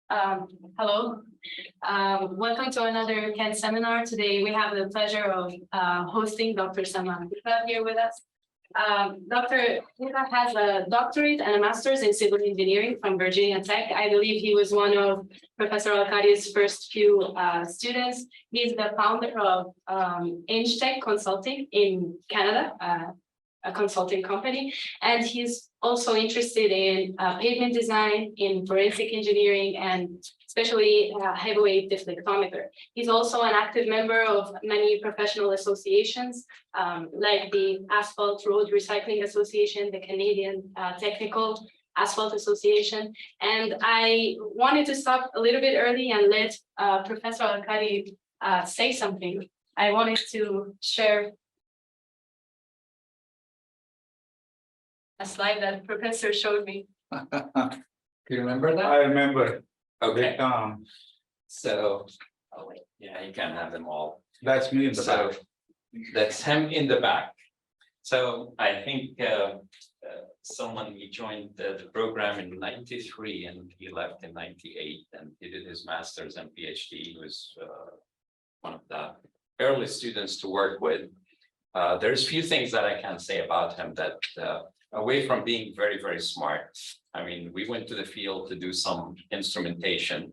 Hello. Welcome to another Kent Seminar. Today we have the pleasure of hosting Dr. Salman Bhutta here with us. Dr. Bhutta has a doctorate and a master's in civil engineering from Virginia Tech. I believe he was one of Professor Al-Qadi's first few students. He's the founder of Engtec Consulting in Canada, a consulting company, and he's also interested in pavement design, in forensic engineering, and especially heavyweight deflectometer. He's also an active member of many professional associations, like the Asphalt Road Recycling Association, the Canadian Technical Asphalt Association. And I wanted to stop a little bit early and let Professor Al-Qadi say something. I wanted to share a slide that the professor showed me. Do you remember that? I remember. Okay. Oh, wait. Yeah, you can have them all. That's me in the So back. that's him in the back. So I think someone, he joined the program in '93 and he left in '98 and he did his master's and PhD. He was one of the early students to work with. There's few things that I can say about him that away from being very, very smart. I mean, we went to the field to do some instrumentation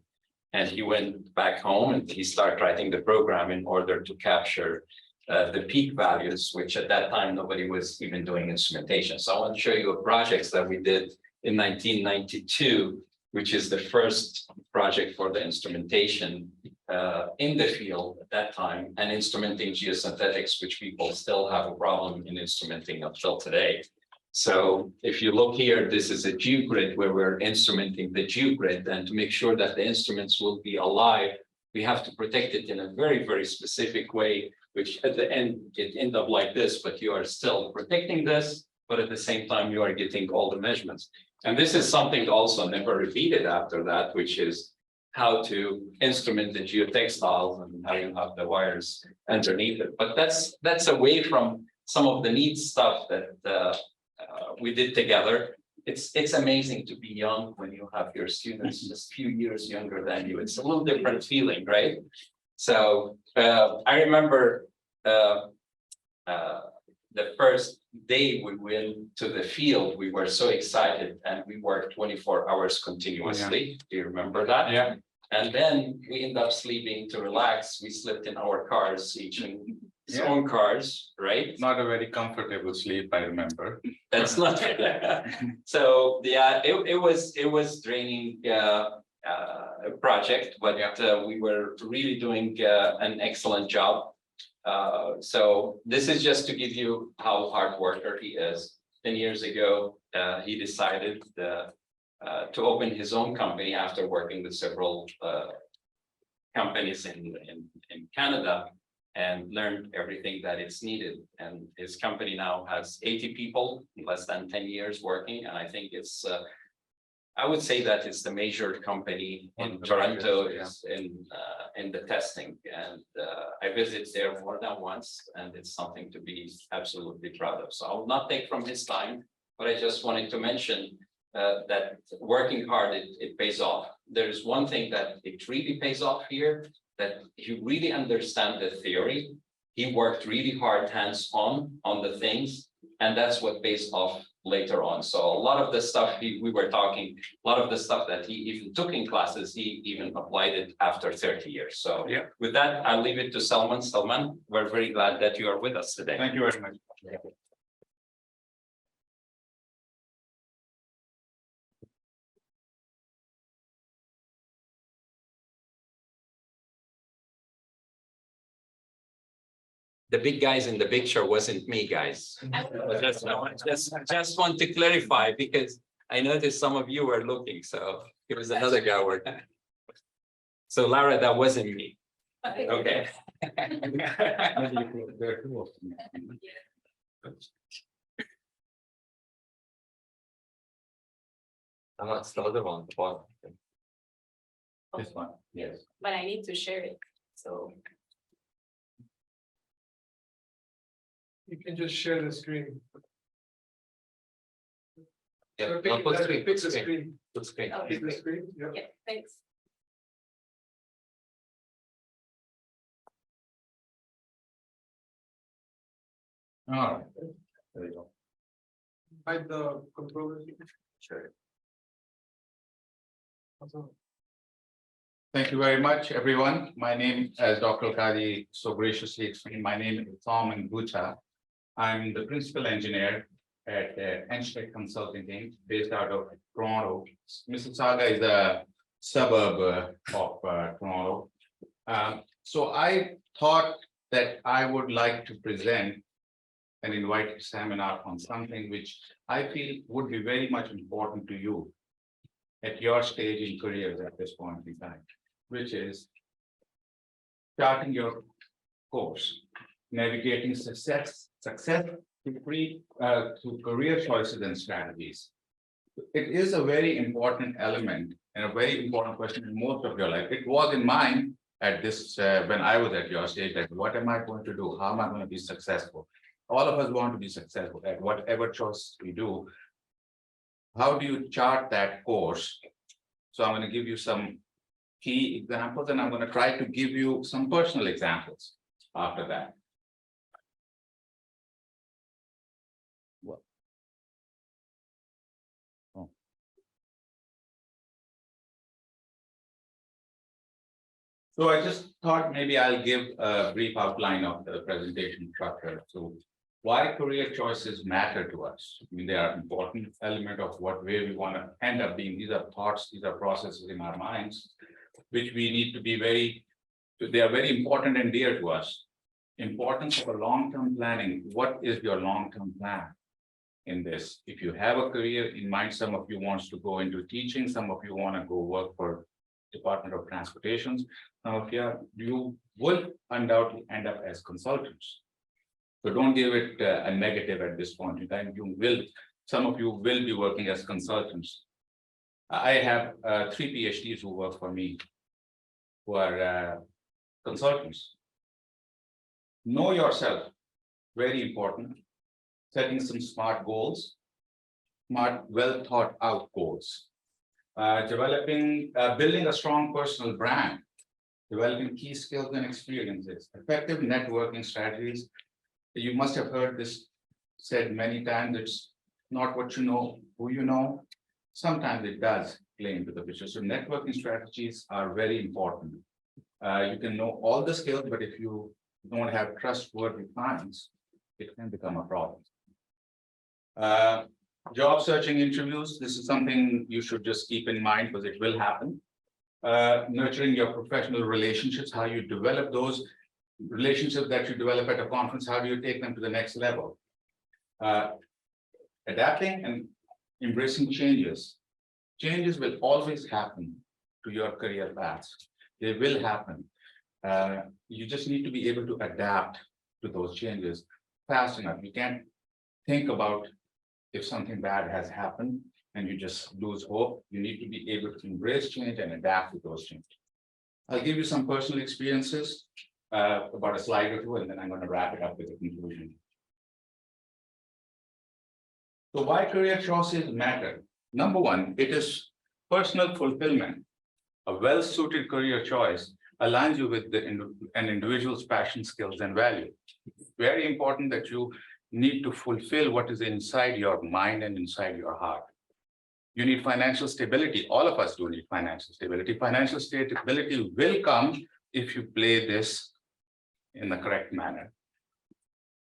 and he went back home and he started writing the program in order to capture the peak values, which at that time, nobody was even doing instrumentation. So I want to show you a project that we did in 1992, which is the first project for the instrumentation in the field at that time, and instrumenting geosynthetics, which people still have a problem in instrumenting until today. So if you look here, this is a geogrid where we're instrumenting the geogrid, and to make sure that the instruments will be alive, we have to protect it in a very, very specific way, which at the end, it end up like this, but you are still protecting this, but at the same time, you are getting all the measurements. And this is something also never repeated after that, which is how to instrument the geotextiles and how you have the wires underneath it. But that's away from some of the neat stuff that we did together. It's amazing to be young when you have your students just a few years younger than you. It's a little different feeling, right? So I remember the first day we went to the field, we were so excited and we worked 24 hours continuously. Do you remember that? Yeah. And then we ended up sleeping to relax. We slept in our cars, each in his own cars, right? Not a very comfortable sleep, I remember. That's not so yeah, it was draining project, but we were really doing an excellent job. So this is just to give you how hard worker he is. 10 years ago, he decided to open his own company after working with several companies in Canada, and learned everything that is needed. And his company now has 80 people, less than 10 years working. And I think it's, I would say that it's the major company in Toronto in the testing. And I visit there more than once, and it's something to be absolutely proud of. So I will not take from his time, but I just wanted to mention that working hard, it pays off. There's one thing that it really pays off here, that he really understand the theory. He worked really hard hands-on the things, and that's what pays off later on. So a lot of the stuff we were talking, a lot of the stuff that he even took in classes, he even applied it after 30 years. So yeah, with that, I'll leave it to Salman. Salman, we're very glad that you are with us today. Thank you very much. The big guys in the picture wasn't me, guys. Just want to clarify, because I noticed some of you were looking, so it was another guy working. So Lara, that wasn't me. Okay. And that's the other one. This one, yes. But I need to share it. So You can just share the screen. Yeah, So full screen, pick the screen. full screen. Okay. Pick the screen, yeah. yeah, thanks. All right. There you go. Hide the controller. Sure. Also, Thank you very much, everyone. My name, as Dr. Kadi so graciously explained, my name is Salman Bhutta. I'm the principal engineer at Engtec Consulting, Inc., based out of Toronto. Mississauga is a suburb of Toronto. So I thought that I would like to present an invited seminar on something which I feel would be very much important to you at your stage in careers at this point in time, which is starting your course, navigating success to career choices and strategies. It is a very important element and a very important question in most of your life. It was in mine at this when I was at your stage, that what am I going to do? How am I going to be successful? All of us want to be successful at whatever choice we do. How do you chart that course? So I'm going to give you some key examples, and I'm going to try to give you some personal examples after that. What? Oh. So I just thought maybe I'll give a brief outline of the presentation structure. So why career choices matter to us? I mean, they are an important element of what way we want to end up being. These are thoughts, these are processes in our minds, which we need to be they are very important and dear to us. Importance of a long-term planning. What is your long-term plan in this? If you have a career in mind, some of you wants to go into teaching, some of you want to go work for Department of Transportation. Some of you will undoubtedly end up as consultants. So don't give it a negative at this point in time. Some of you will be working as consultants. I have 3 PhDs who work for me, who are consultants. Know yourself, very important. Setting some smart goals, smart, well thought out goals. Building a strong personal brand, developing key skills and experiences, effective networking strategies. You must have heard this said many times, it's not what you know, who you know. Sometimes it does play into the picture. So networking strategies are very important. You can know all the skills, but if you don't have trustworthy clients, it can become a problem. Job searching interviews, this is something you should just keep in mind because it will happen. Nurturing your professional relationships, how you develop those relationships that you develop at a conference, how do you take them to the next level? Adapting and embracing changes. Changes will always happen to your career paths. They will happen. You just need to be able to adapt to those changes fast enough. You can't think about if something bad has happened and you just lose hope. You need to be able to embrace change and adapt to those changes. I'll give you some personal experiences, about a slide or two, and then I'm going to wrap it up with a conclusion. So why career choices matter? Number one, it is personal fulfillment. A well-suited career choice aligns you with an individual's passion, skills, and value. Very important that you need to fulfill what is inside your mind and inside your heart. You need financial stability. All of us do need financial stability. Financial stability will come if you play this in the correct manner.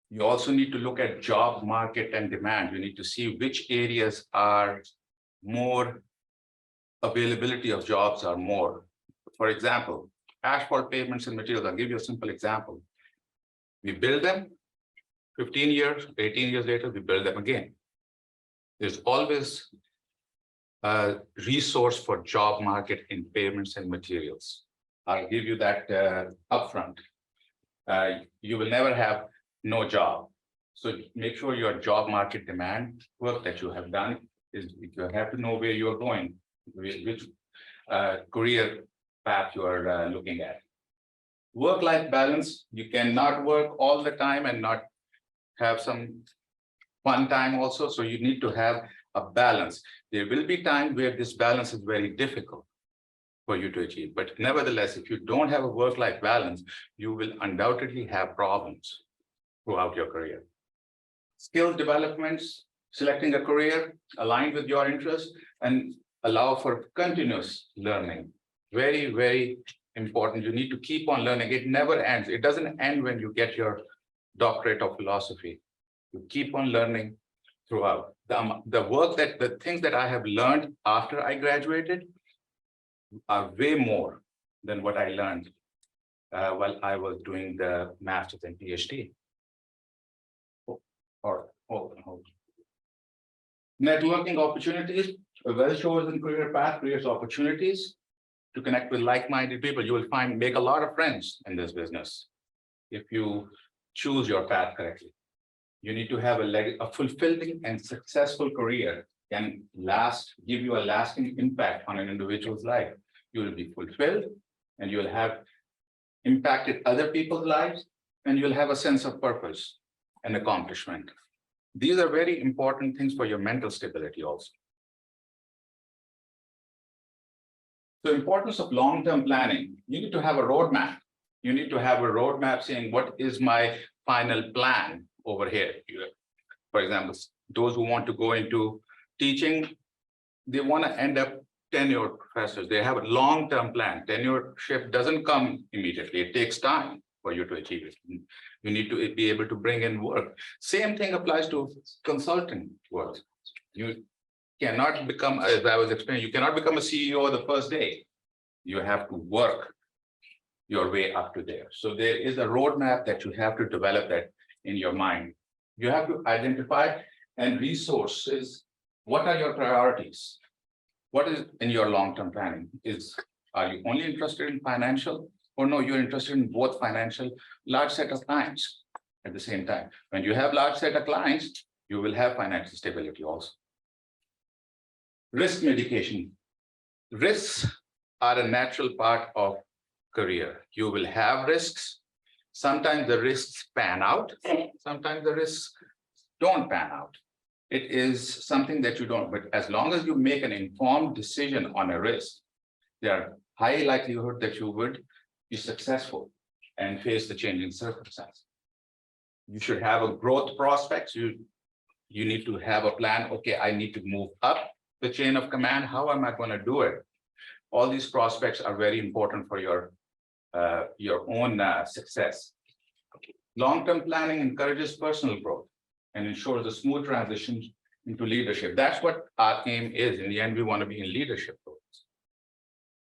You also need to look at job market and demand. You need to see which areas are more availability of jobs are more. For example, asphalt pavements and materials. I'll give you a simple example. We build them, 15 years, 18 years later, we build them again. There's always a resource for job market in pavements and materials. I'll give you that upfront. You will never have no job. So make sure your job market demand work that you have done is you have to know where you're going, which career path you are looking at. Work-life balance, you cannot work all the time and not have some fun time also. So you need to have a balance. There will be time where this balance is very difficult for you to achieve. But nevertheless, if you don't have a work-life balance, you will undoubtedly have problems throughout your career. skill developments, selecting a career aligned with your interests, and allow for continuous learning. Very, very important. You need to keep on learning. It never ends. It doesn't end when you get your doctorate of philosophy. You keep on learning throughout. The things that I have learned after I graduated are way more than what I learned while I was doing the master's and PhD. Networking opportunities, a well-chosen career path creates opportunities to connect with like-minded people. You will make a lot of friends in this business if you choose your path correctly. You need to have a fulfilling and successful career can give you a lasting impact on an individual's life. You will be fulfilled and you will have impacted other people's lives, and you'll have a sense of purpose and accomplishment. These are very important things for your mental stability also. The importance of long-term planning. You need to have a roadmap. You need to have a roadmap saying, what is my final plan over here? For example, those who want to go into teaching, they want to end up tenured professors. They have a long-term plan. Tenureship doesn't come immediately. It takes time for you to achieve it. You need to be able to bring in work. Same thing applies to consulting work. You cannot become, as I was explaining, you cannot become a CEO the first day. You have to work your way up to there. So there is a roadmap that you have to develop that in your mind. You have to identify and resources. What are your priorities? What is in your long-term planning? Are you only interested in financial, or no, you're interested in both financial, large set of clients at the same time? When you have large set of clients, you will have financial stability also. Risk mitigation. Risks are a natural part of career. You will have risks. Sometimes the risks pan out. Sometimes the risks don't pan out. It is something that you don't, but as long as you make an informed decision on a risk, there are high likelihood that you would be successful and face the changing circumstances. You should have a growth prospects. You need to have a plan. Okay, I need to move up the chain of command. How am I going to do it? All these prospects are very important for your own success. Long-term planning encourages personal growth and ensures a smooth transition into leadership. That's what our aim is. In the end, we want to be in leadership roles,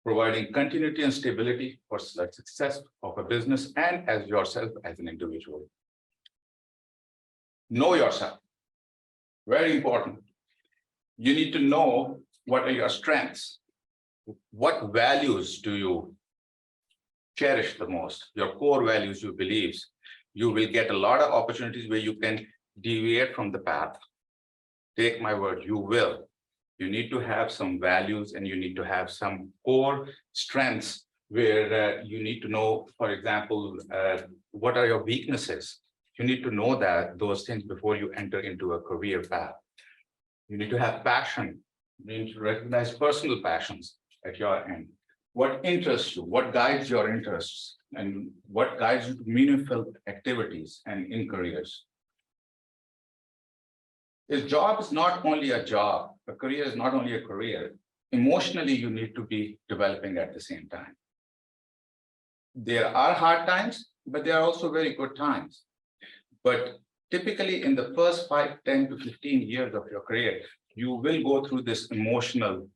providing continuity and stability for the success of a business and as yourself as an individual. Know yourself. Very important. You need to know what are your strengths. What values do you cherish the most? Your core values, your beliefs. You will get a lot of opportunities where you can deviate from the path. Take my word, you will. You need to have some values and you need to have some core strengths where you need to know, for example, what are your weaknesses? You need to know those things before you enter into a career path. You need to have passion. You need to recognize personal passions at your end. What interests you? What guides your interests? And what guides you to meaningful activities and in careers? A job is not only a job. A career is not only a career. Emotionally, you need to be developing at the same time. There are hard times, but there are also very good times. But typically in the first 5, 10 to 15 years of your career, you will go through this emotional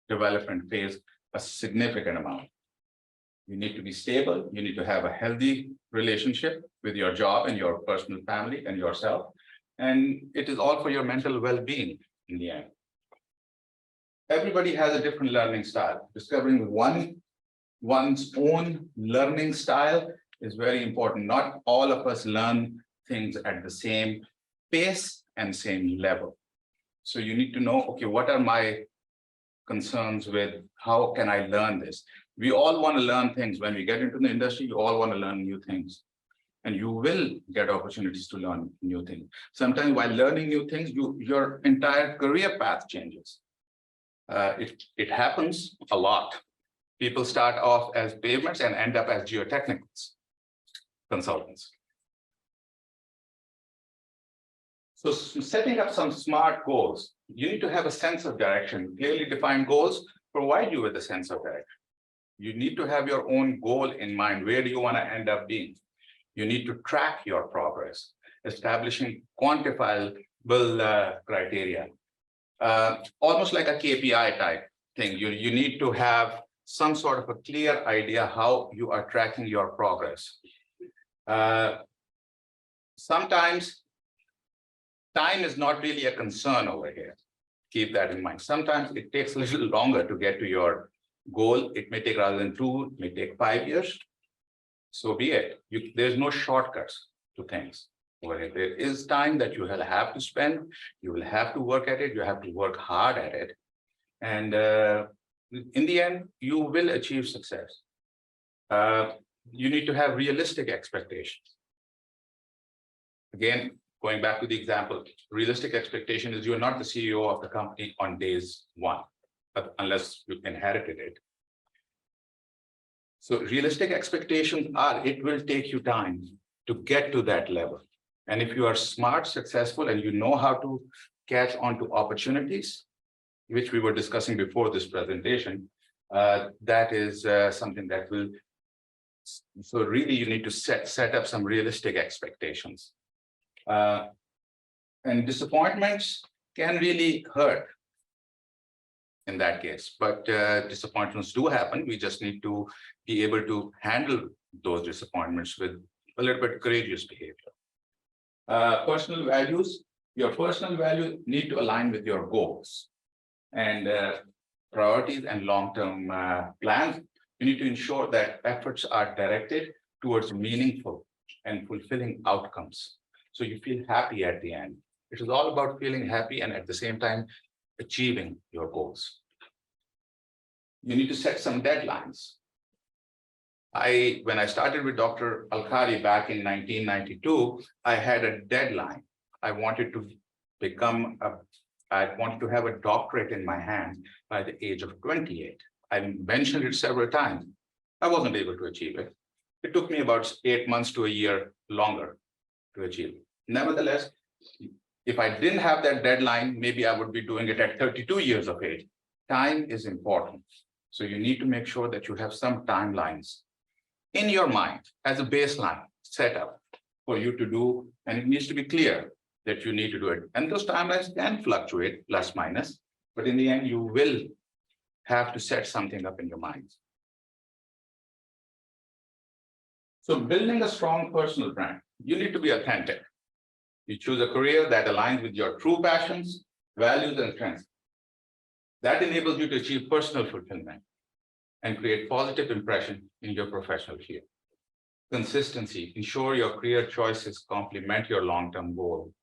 development phase a significant amount. You need to be stable. You need to have a healthy relationship with your job and your personal family and yourself. And it is all for your mental well-being in the end. Everybody has a different learning style. Discovering one's own learning style is very important. Not all of us learn things at the same pace and same level. So you need to know, okay, what are my concerns with how can I learn this? We all want to learn things. When we get into the industry, you all want to learn new things. And you will get opportunities to learn new things. Sometimes while learning new things, your entire career path changes. It happens a lot. People start off as pavements and end up as geotechnicals consultants. So setting up some SMART goals, you need to have a sense of direction. Clearly defined goals provide you with a sense of direction. You need to have your own goal in mind. Where do you want to end up being? You need to track your progress, establishing quantifiable criteria. Almost like a KPI type thing. You need to have some sort of a clear idea how you are tracking your progress. Sometimes time is not really a concern over here. Keep that in mind. Sometimes it takes a little longer to get to your goal. It may take rather than 2, it may take 5 years. So be it. There's no shortcuts to things. Over here. There is time that you will have to spend. You will have to work at it. You have to work hard at it. And in the end, you will achieve success. You need to have realistic expectations. Again, going back to the example, realistic expectation is you're not the CEO of the company on days 1, unless you inherited it. So realistic expectations are, it will take you time to get to that level. And if you are smart, successful, and you know how to catch on to opportunities, which we were discussing before this presentation, that is something that will, so really you need to set up some realistic expectations. And disappointments can really hurt in that case, but disappointments do happen. We just need to be able to handle those disappointments with a little bit courageous behavior. Personal values, your personal values need to align with your goals and priorities and long-term plans. You need to ensure that efforts are directed towards meaningful and fulfilling outcomes. So you feel happy at the end. It is all about feeling happy and at the same time achieving your goals. You need to set some deadlines. When I started with Dr. Alkari back in 1992, I had a deadline. I wanted to have a doctorate in my hand by the age of 28. I mentioned it several times. I wasn't able to achieve it. It took me about 8 months to a year longer to achieve it. Nevertheless, if I didn't have that deadline, maybe I would be doing it at 32 years of age. Time is important. So you need to make sure that you have some timelines in your mind as a baseline set up for you to do, and it needs to be clear that you need to do it. And those timelines can fluctuate plus minus, but in the end, you will have to set something up in your mind. So building a strong personal brand, you need to be authentic. You choose a career that aligns with your true passions, values, and strengths. That enables you to achieve personal fulfillment and create positive impression in your professional field. Consistency, ensure your career choices complement your long-term goal.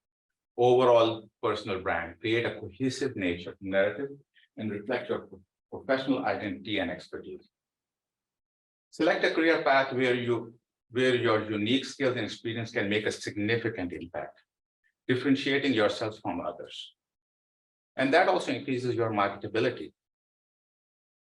Overall personal brand, create a cohesive narrative and reflect your professional identity and expertise. Select a career path where your unique skills and experience can make a significant impact, differentiating yourself from others. And that also increases your marketability.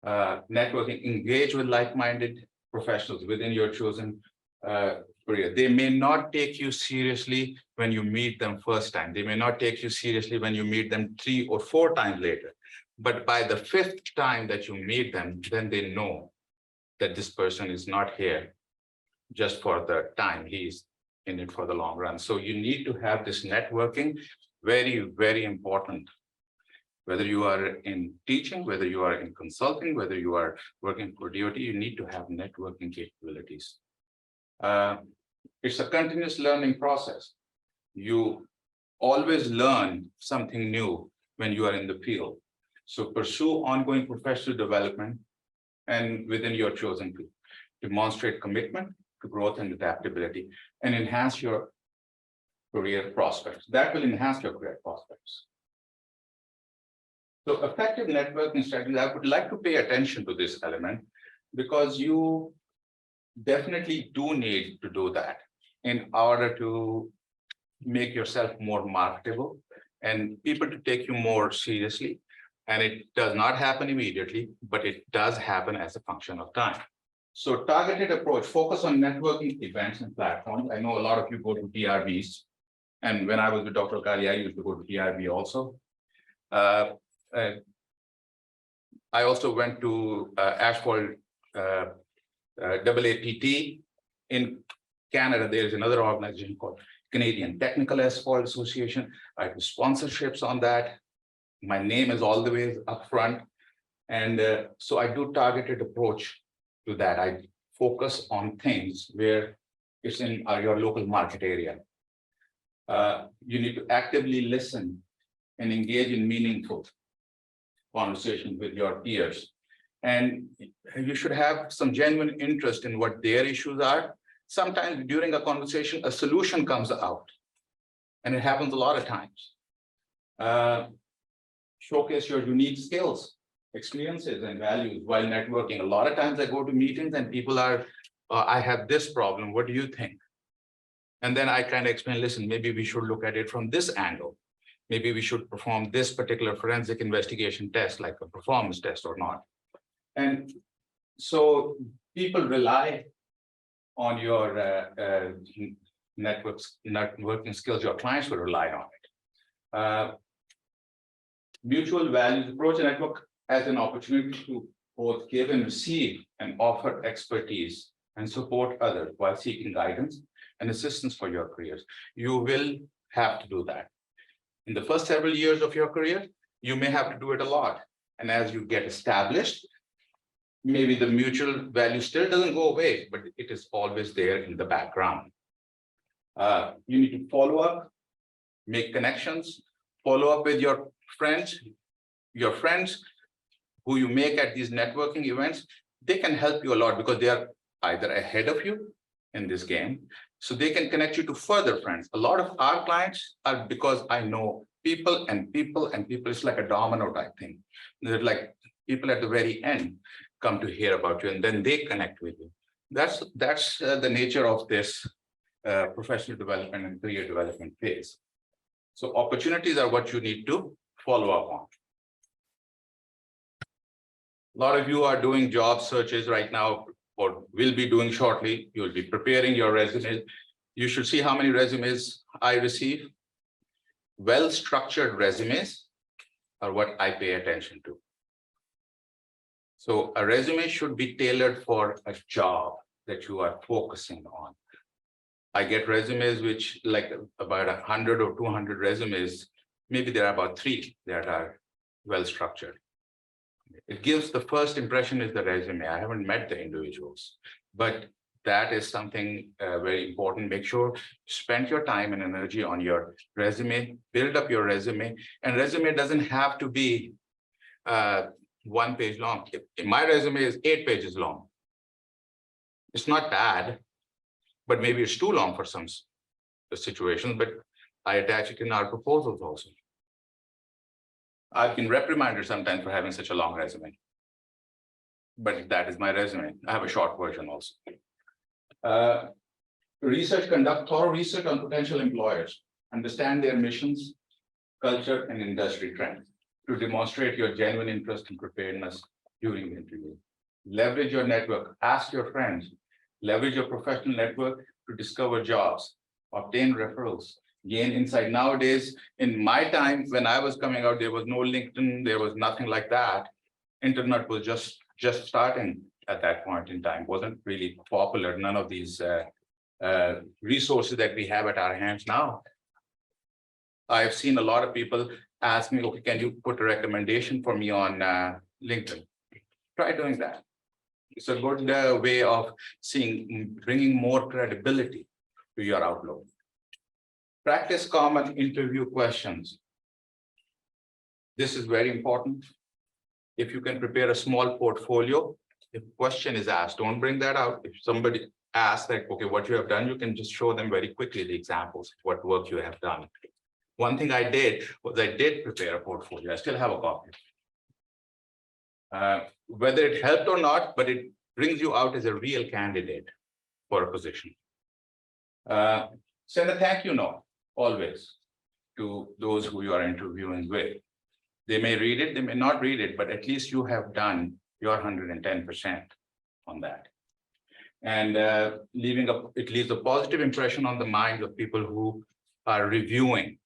Networking, engage with like-minded professionals within your chosen career. They may not take you seriously when you meet them first time. They may not take you seriously when you meet them 3 or 4 times later. But by the 5th time that you meet them, then they know that this person is not here just for the time. He's in it for the long run. So you need to have this networking, very, very important. Whether you are in teaching, whether you are in consulting, whether you are working for DOT, you need to have networking capabilities. It's a continuous learning process. You always learn something new when you are in the field. So pursue ongoing professional development and within your chosen field. Demonstrate commitment to growth and adaptability and enhance your career prospects. That will enhance your career prospects. So effective networking strategies, I would like to pay attention to this element because you definitely do need to do that in order to make yourself more marketable and people to take you more seriously. And it does not happen immediately, but it does happen as a function of time. So targeted approach, focus on networking events and platforms. I know a lot of you go to TRBs And when I was with Dr. Kali, I used to go to PIB also. Uh, uh, I also went to Asphalt AAPT. In Canada, there is another organization called Canadian Technical Asphalt Association. I do sponsorships on that. My name is all the way up front. And so I do targeted approach to that. I focus on things where it's in your local market area. You need to actively listen and engage in meaningful conversation with your peers. And you should have some genuine interest in what their issues are. Sometimes during a conversation, a solution comes out. And it happens a lot of times. Showcase your unique skills, experiences, and values while networking. A lot of times I go to meetings and people are, I have this problem, what do you think? And then I kind of explain, listen, maybe we should look at it from this angle. Maybe we should perform this particular forensic investigation test, like a performance test or not. And so people rely on your networking skills, your clients will rely on it. Mutual values approach a network as an opportunity to both give and receive and offer expertise and support others while seeking guidance and assistance for your careers. You will have to do that. In the first several years of your career, you may have to do it a lot. And as you get established, maybe the mutual value still doesn't go away, but it is always there in the background. You need to follow up, make connections, follow up with your friends who you make at these networking events. They can help you a lot because they are either ahead of you in this game, so they can connect you to further friends. A lot of our clients are because I know people and people and people. It's like a domino type thing. They're like people at the very end come to hear about you and then they connect with you. That's the nature of this professional development and career development phase. So opportunities are what you need to follow up on. A lot of you are doing job searches right now or will be doing shortly. You'll be preparing your resume. You should see how many resumes I receive. Well-structured resumes are what I pay attention to. So a resume should be tailored for a job that you are focusing on. I get resumes which like about 100 or 200 resumes. Maybe there are about 3 that are well-structured. It gives the first impression is the resume. I haven't met the individuals, but that is something very important. Make sure you spend your time and energy on your resume, build up your resume, and resume doesn't have to be 1 page long. My resume is 8 pages long. It's not bad, but maybe it's too long for some situations, but I attach it in our proposals also. I've been reprimanded sometimes for having such a long resume, but that is my resume. I have a short version also. Conduct thorough research on potential employers, understand their missions, culture, and industry trends to demonstrate your genuine interest and preparedness during the interview. Leverage your network, ask your friends, leverage your professional network to discover jobs, obtain referrals, gain insight. Nowadays, in my time, when I was coming out, there was no LinkedIn, there was nothing like that. Internet was just starting at that point in time, wasn't really popular. None of these resources that we have at our hands now. I've seen a lot of people ask me, okay, can you put a recommendation for me on LinkedIn? Try doing that. It's a good way of bringing more credibility to your outlook. Practice common interview questions. This is very important. If you can prepare a small portfolio, if a question is asked, don't bring that out. If somebody asks like, okay, what you have done, you can just show them very quickly the examples, what work you have done. One thing I did was I did prepare a portfolio. I still have a copy. Whether it helped or not, but it brings you out as a real candidate for a position. Send a thank you note always to those who you are interviewing with. They may read it, they may not read it, but at least you have done your 110% on that. And it leaves a positive impression on the minds of people who are reviewing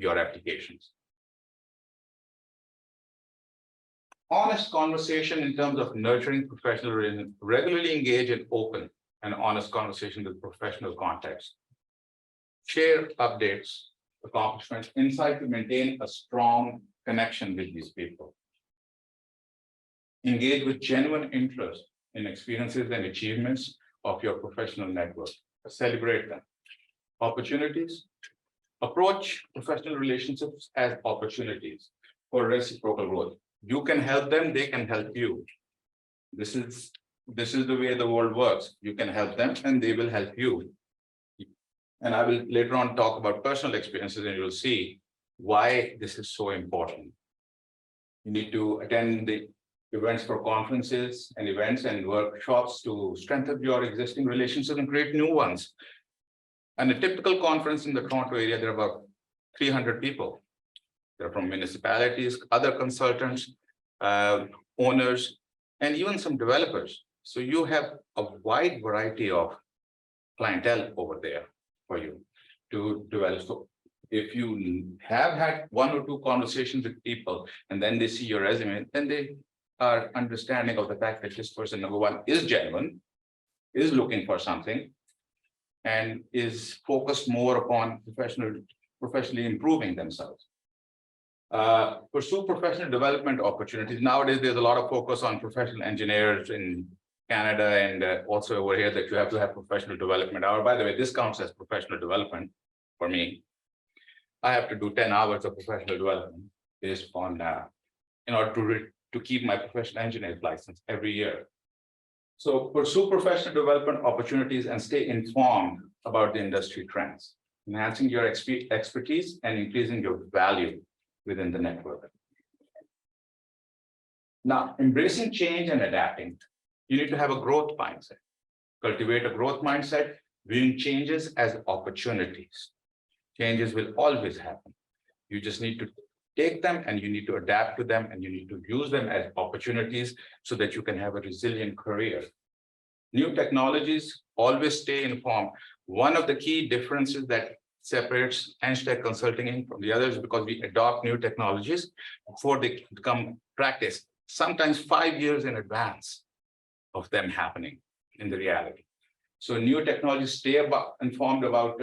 your applications. Honest conversation in terms of nurturing professional relations, regularly engage in open and honest conversation with professional context. Share updates, accomplishments, insight to maintain a strong connection with these people. Engage with genuine interest in experiences and achievements of your professional network. Celebrate them. Opportunities. Approach professional relationships as opportunities for reciprocal growth. You can help them, they can help you. This is the way the world works. You can help them and they will help you. And I will later on talk about personal experiences and you'll see why this is so important. You need to attend the events for conferences and events and workshops to strengthen your existing relationships and create new ones. And a typical conference in the Toronto area, there are about 300 people. They're from municipalities, other consultants, owners, and even some developers. So you have a wide variety of clientele over there for you to develop. So if you have had one or two conversations with people and then they see your resume, then they are understanding of the fact that this person, number one, is genuine, is looking for something, and is focused more upon professionally improving themselves. Pursue professional development opportunities. Nowadays, there's a lot of focus on professional engineers in Canada and also over here that you have to have professional development hour. By the way, this counts as professional development for me. I have to do 10 hours of professional development based on in order to keep my professional engineer's license every year. So pursue professional development opportunities and stay informed about the industry trends, enhancing your expertise and increasing your value within the network. Now, embracing change and adapting, you need to have a growth mindset. Cultivate a growth mindset, viewing changes as opportunities. Changes will always happen. You just need to take them and you need to adapt to them and you need to use them as opportunities so that you can have a resilient career. New technologies, always stay informed. One of the key differences that separates Engtec Consulting from the others because we adopt new technologies before they become practice, sometimes 5 years in advance of them happening in the reality. So new technologies, stay informed about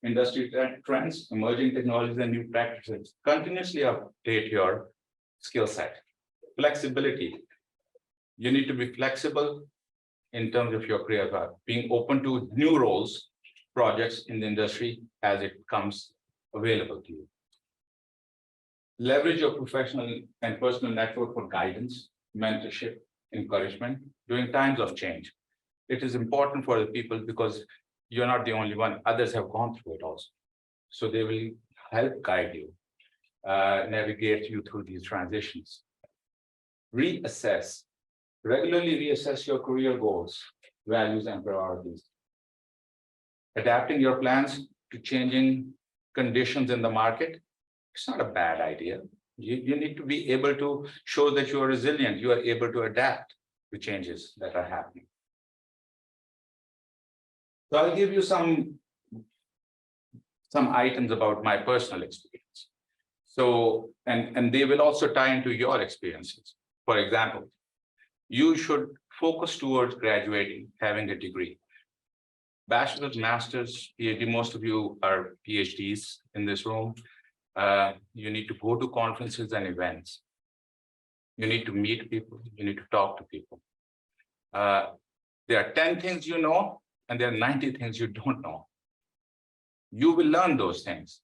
industry trends, emerging technologies, and new practices. Continuously update your skill set. Flexibility. You need to be flexible in terms of your career path, being open to new roles, projects in the industry as it comes available to you. Leverage your professional and personal network for guidance, mentorship, encouragement during times of change. It is important for the people because you're not the only one. Others have gone through it also. So they will help guide you, navigate you through these transitions. Reassess. Regularly reassess your career goals, values, and priorities. Adapting your plans to changing conditions in the market, it's not a bad idea. You need to be able to show that you are resilient, you are able to adapt to changes that are happening. So I'll give you some items about my personal experience. So, and they will also tie into your experiences. For example, you should focus towards graduating, having a degree. Bachelor's, master's, PhD, most of you are PhDs in this room. You need to go to conferences and events. You need to meet people, you need to talk to people. There are 10 things you know, and there are 90 things you don't know. You will learn those things,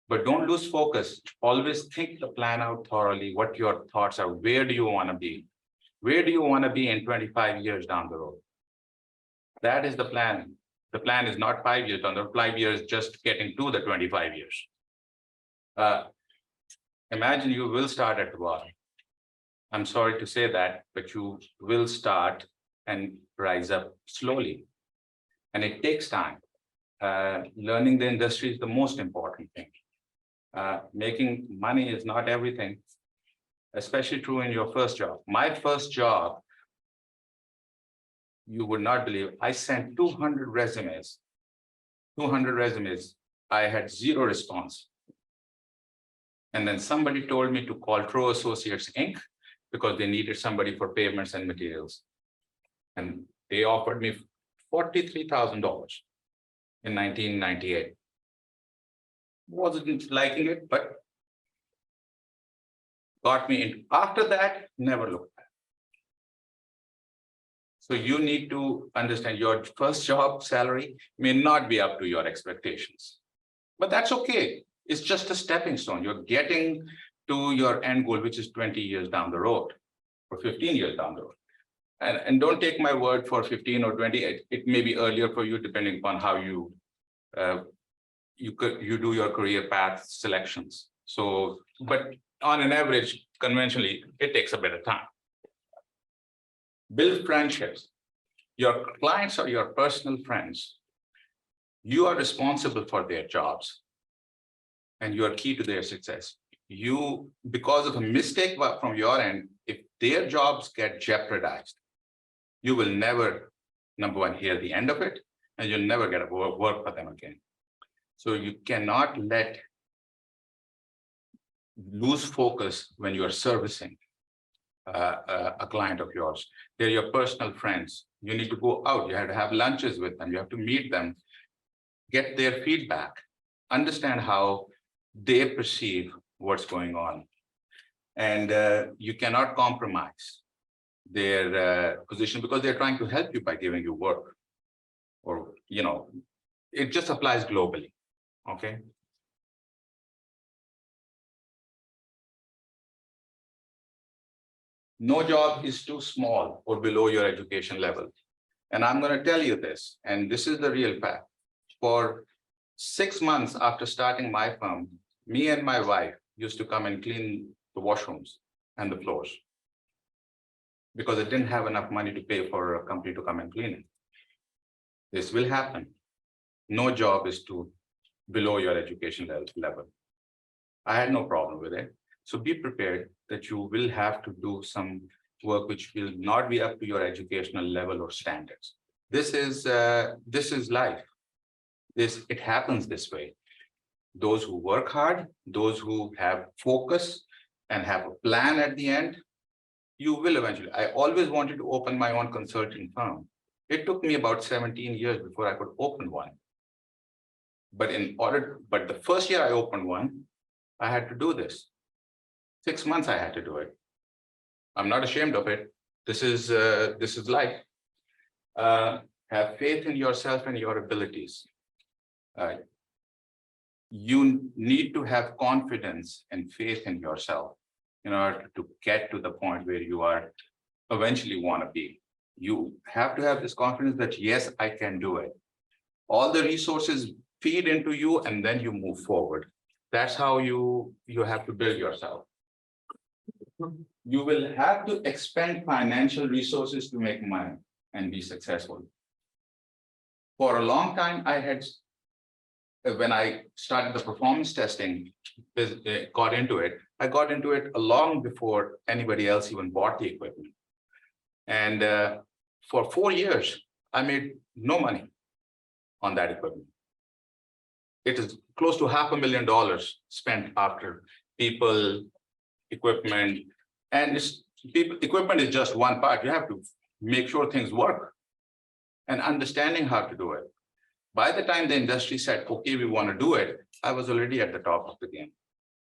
but don't lose focus. Always think the plan out thoroughly, what your thoughts are, where do you want to be? Where do you want to be in 25 years down the road? That is the plan. The plan is not 5 years down the road, 5 years just getting to the 25 years. Imagine you will start at the bottom. I'm sorry to say that, but you will start and rise up slowly. And it takes time. Learning the industry is the most important thing. Making money is not everything, especially true in your first job. My first job, you would not believe, I sent 200 resumes 200 resumes. I had zero response. And then somebody told me to call Tro Associates Inc. because they needed somebody for payments and materials. And they offered me $43,000 in 1998. Wasn't liking it, but got me in. After that, never looked back. So you need to understand your first job salary may not be up to your expectations, but that's okay. It's just a stepping stone. You're getting to your end goal, which is 20 years down the road or 15 years down the road. And don't take my word for 15 or 20. It may be earlier for you, depending upon how you do your career path selections. So, but on an average, conventionally, it takes a bit of time. Build friendships. Your clients are your personal friends. You are responsible for their jobs, and you are key to their success. You, because of a mistake from your end, if their jobs get jeopardized, you will never, number one, hear the end of it, and you'll never get a work for them again. So you cannot lose focus when you are servicing a client of yours. They're your personal friends. You need to go out. You have to have lunches with them. You have to meet them, get their feedback, understand how they perceive what's going on. And you cannot compromise their position because they're trying to help you by giving you work. Or, it just applies globally, okay? No job is too small or below your education level. And I'm going to tell you this, and this is the real fact. For 6 months after starting my firm, me and my wife used to come and clean the washrooms and the floors because it didn't have enough money to pay for a company to come and clean it. This will happen. No job is too below your education level. I had no problem with it. So be prepared that you will have to do some work which will not be up to your educational level or standards. This is life. It happens this way. Those who work hard, those who have focus and have a plan at the end, you will eventually. I always wanted to open my own consulting firm. It took me about 17 years before I could open one. But the first year I opened one, I had to do this. 6 months I had to do it. I'm not ashamed of it. This is life. Have faith in yourself and your abilities. You need to have confidence and faith in yourself in order to get to the point where you are eventually want to be. You have to have this confidence that, yes, I can do it. All the resources feed into you and then you move forward. That's how you have to build yourself. You will have to expend financial resources to make money and be successful. For a long time, when I started the performance testing, I got into it long before anybody else even bought the equipment. And for 4 years, I made no money on that equipment. It is close to $500,000 spent after people, equipment, and equipment is just one part. You have to make sure things work and understanding how to do it. By the time the industry said, okay, we want to do it, I was already at the top of the game.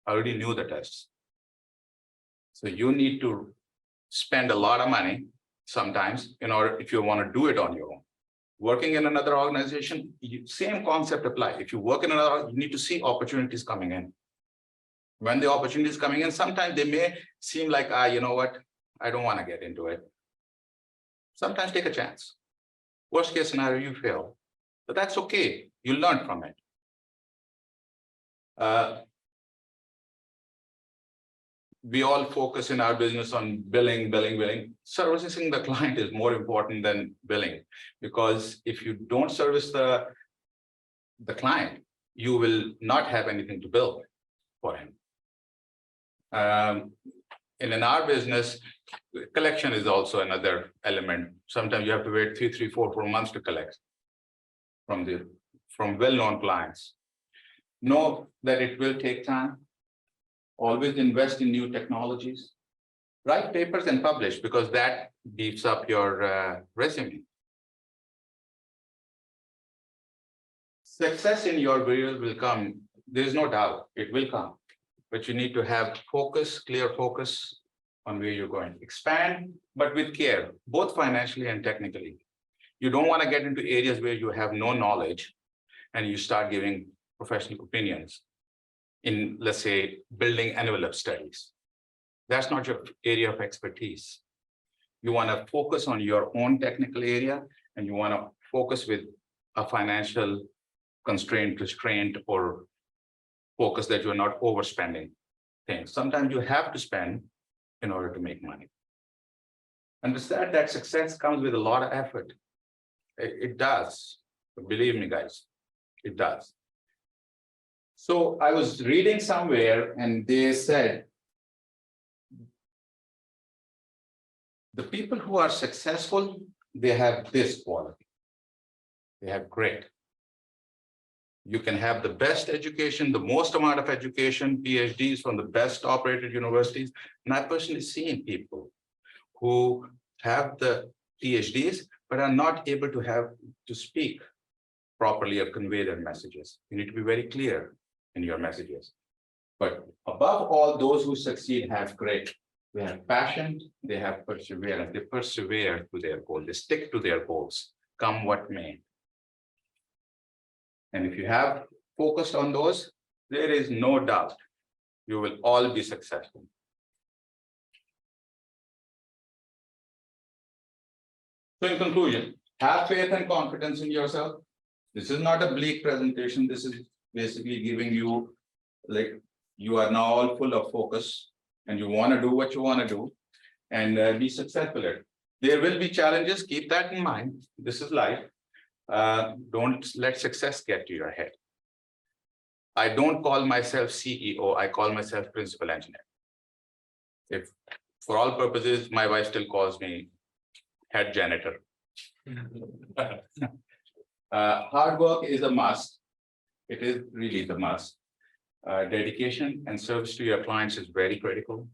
I already knew the tests. So you need to spend a lot of money sometimes in order, if you want to do it on your own. Working in another organization, same concept applies. If you work in another, you need to see opportunities coming in. When the opportunity is coming in, sometimes they may seem like, you know what, I don't want to get into it. Sometimes take a chance. Worst case scenario, you fail, but that's okay. You learn from it. We all focus in our business on billing. Servicing the client is more important than billing, because if you don't service the client, you will not have anything to bill for him. In our business, collection is also another element. Sometimes you have to wait 3, 4 months to collect from the from well-known clients. Know that it will take time. Always invest in new technologies. Write papers and publish because that beefs up your resume. Success in your career will come. There's no doubt it will come, but you need to have focus, clear focus on where you're going. Expand, but with care, both financially and technically. You don't want to get into areas where you have no knowledge and you start giving professional opinions in, let's say, building envelope studies. That's not your area of expertise. You want to focus on your own technical area and you want to focus with a financial constraint, restraint, or focus that you're not overspending things. Sometimes you have to spend in order to make money. Understand that success comes with a lot of effort. It does. Believe me, guys, it does. So I was reading somewhere and they said, the people who are successful, they have this quality. They have grit. You can have the best education, the most amount of education, PhDs from the best top-rated universities. And I've personally seen people who have the PhDs, but are not able to speak properly or convey their messages. You need to be very clear in your messages. But above all, those who succeed have grit. They have passion, they have perseverance, they persevere to their goal, they stick to their goals, come what may. And if you have focused on those, there is no doubt you will all be successful. So in conclusion, have faith and confidence in yourself. This is not a bleak presentation. This is basically giving you, like, you are now all full of focus and you want to do what you want to do and be successful at it. There will be challenges. Keep that in mind. This is life. Don't let success get to your head. I don't call myself CEO. I call myself principal engineer. If for all purposes, my wife still calls me head janitor. Hard work is a must. It is really the must. Dedication and service to your clients is very critical,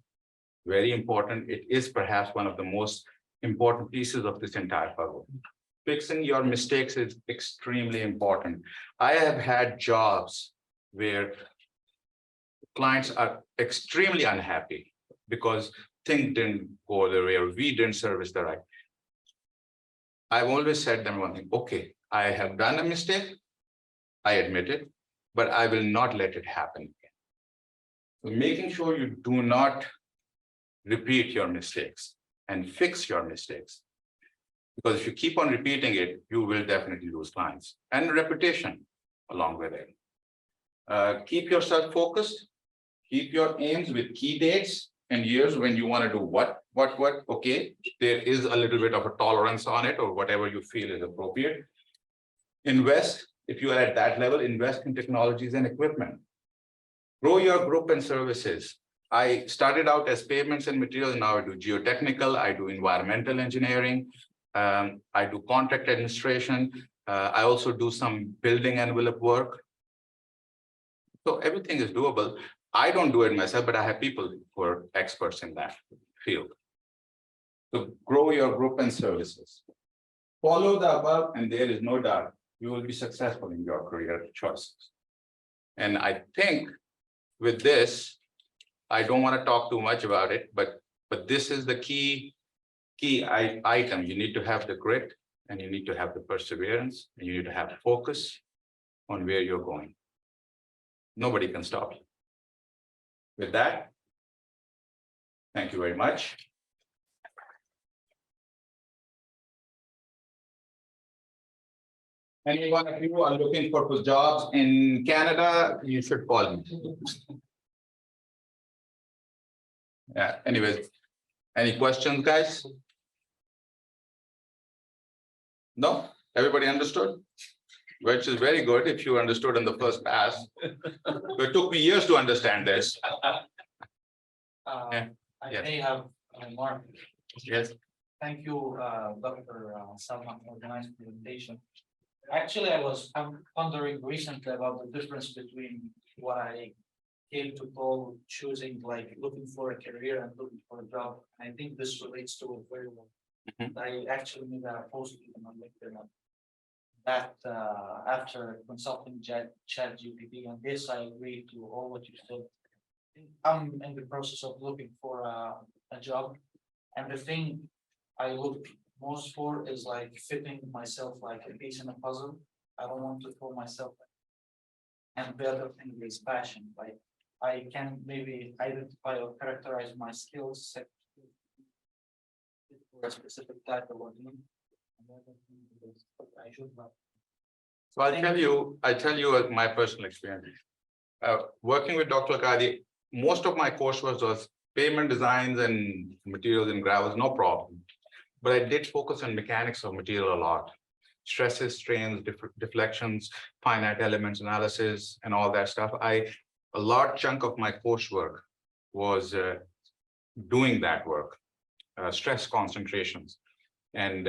very important. It is perhaps one of the most important pieces of this entire puzzle. Fixing your mistakes is extremely important. I have had jobs where clients are extremely unhappy because things didn't go the way or we didn't service the right. I've always said them one thing, okay, I have done a mistake, I admit it, but I will not let it happen again. So making sure you do not repeat your mistakes and fix your mistakes. Because if you keep on repeating it, you will definitely lose clients and reputation along with it. Keep yourself focused, keep your aims with key dates and years when you want to do what, okay, there is a little bit of a tolerance on it or whatever you feel is appropriate. Invest, if you are at that level, invest in technologies and equipment. Grow your group and services. I started out as pavements and materials, now I do geotechnical, I do environmental engineering, I do contract administration, I also do some building envelope work. So everything is doable. I don't do it myself, but I have people who are experts in that field. So grow your group and services. Follow the above, and there is no doubt you will be successful in your career choices. And I think with this, I don't want to talk too much about it, but this is the key item. You need to have the grit, and you need to have the perseverance, and you need to have focus on where you're going. Nobody can stop you. With that, thank you very much. Anyone of you are looking for jobs in Canada, you should call me. Yeah, anyways, any questions, guys? No? Everybody understood? Which is very good if you understood in the first pass. It took me years to understand this. I Yes. may have Mark. Yes. Thank you, Dr. Salman, for the nice presentation. Actually, I'm wondering recently about the difference between what I came to call choosing, like looking for a career and looking for a job. I think this relates to it very well. Mhm. I actually made a post even on LinkedIn that after consulting ChatGPT on this, I agree to all what you said. I'm in the process of looking for a job, and the thing I look most for is like fitting myself like a piece in a puzzle. I don't want to throw myself. And the other thing is passion. Like I can maybe identify or characterize my skills set for a specific type of work. And the other thing is I should not. So I tell you my personal experience. Working with Dr. Kadi, most of my coursework was pavement designs and materials and gravels, no problem. But I did focus on mechanics of material a lot. Stresses, strains, deflections, finite elements analysis, and all that stuff. A large chunk of my coursework was doing that work, stress concentrations. And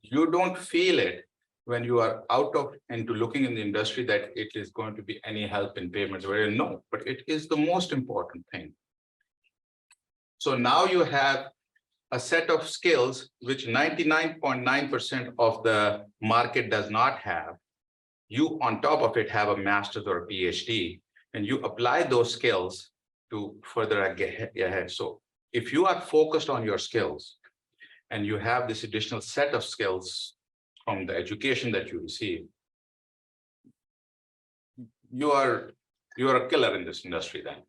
you don't feel it when you are out of into looking in the industry that it is going to be any help in payments. Where no, but it is the most important thing. So now you have a set of skills which 99.9% of the market does not have. You on top of it have a master's or a PhD, and you apply those skills to further get ahead. So if you are focused on your skills and you have this additional set of skills from the education that you receive, you are a killer in this industry then.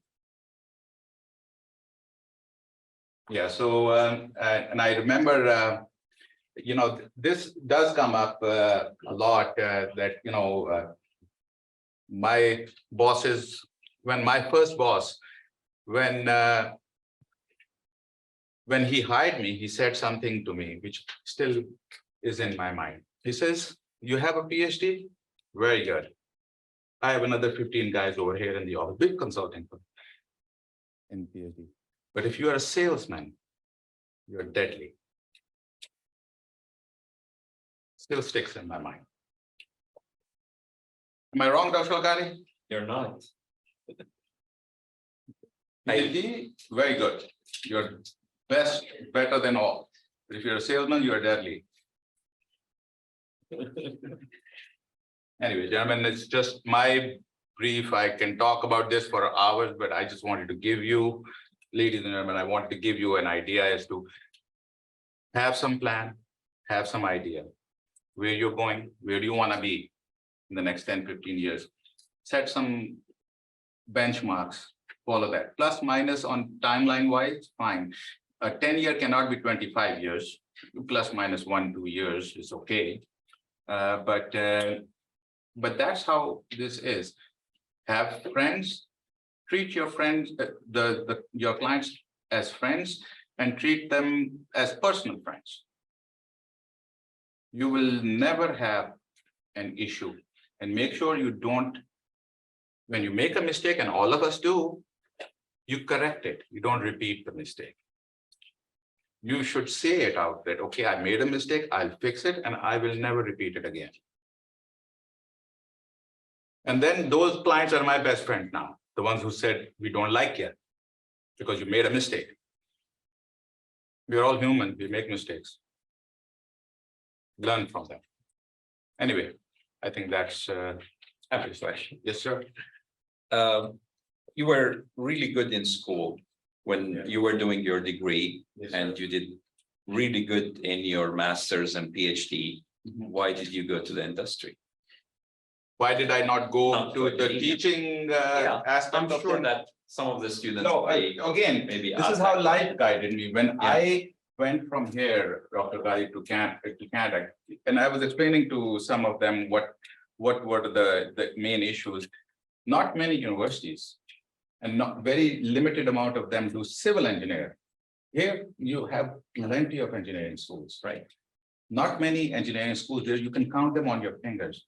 Yeah, so and I remember this does come up a lot that my bosses, when my first boss, when he hired me, he said something to me which still is in my mind. He says, "You have a PhD? Very good. I have another 15 guys over here in the office, big consulting firm in PhD. But if you are a salesman, you're deadly." Still sticks in my mind. Am I wrong, Dr. Alkari? You're not. PhD, very good. You're best, better than all. But if you're a salesman, you're deadly. Anyway, gentlemen, it's just my brief. I can talk about this for hours, but I just wanted to give you, ladies and gentlemen, I wanted to give you an idea as to have some plan, have some idea. Where you're going, where do you want to be in the next 10, 15 years? Set some benchmarks, follow that. Plus, minus on timeline wise, fine. A 10-year cannot be 25 years. Plus, minus 1, 2 years is okay. But that's how this is. Have friends, treat your friends, your clients as friends, and treat them as personal friends. You will never have an issue, and make sure you don't, when you make a mistake, and all of us do, you correct it. You don't repeat the mistake. You should say it out that, okay, I made a mistake, I'll fix it, and I will never repeat it again. And then those clients are my best friend now, the ones who said, we don't like you because you made a mistake. We're all human, we make mistakes. Learn from them. Anyway, I think that's After question. yes, sir. You were really good in school when Yeah. you were doing your degree, Yes, and you did really good in your master's and PhD. Mhm. Why did you go to the industry? Why did I not go Not to for the academia. teaching I'm aspect of sure it? that some of the students. No, may again, maybe this is ask how that life guided me. When Yeah. I went from here, Dr. Gali, to Canada, and I was explaining to some of them what were the main issues. Not many universities, and not very limited amount of them do civil engineering. Here, you have plenty of engineering schools, right? Not many engineering schools, there you can count them on your fingers.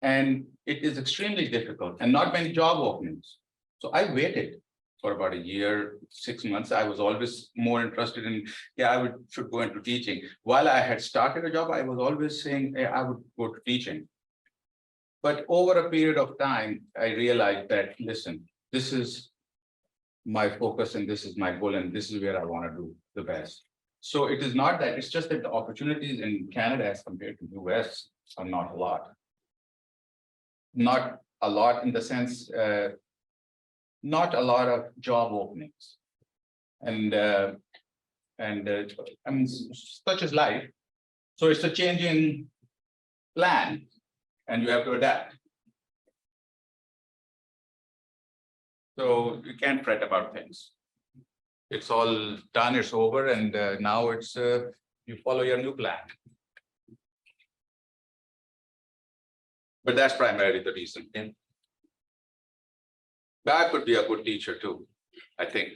And it is extremely difficult, and not many job openings. So I waited. for about a year, 6 months. I was always more interested in, yeah, should go into teaching. While I had started a job, I was always saying, hey, I would go to teaching. But over a period of time, I realized that, listen, this is my focus and this is my goal and this is where I want to do the best. So it is not that, it's just that the opportunities in Canada as compared to US are not a lot. Not a lot in the sense, not a lot of job openings. And I mean, such is life. So it's a changing plan and you have to adapt. So you can't fret about things. It's all done, it's over, and now it's you follow your new plan. But that's primarily the reason. That could be a good teacher too, I think.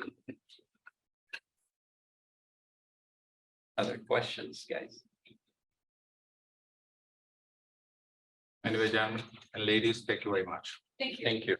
Other questions, guys? Anyway, gentlemen and ladies, thank you very much. Thank you. Thank you.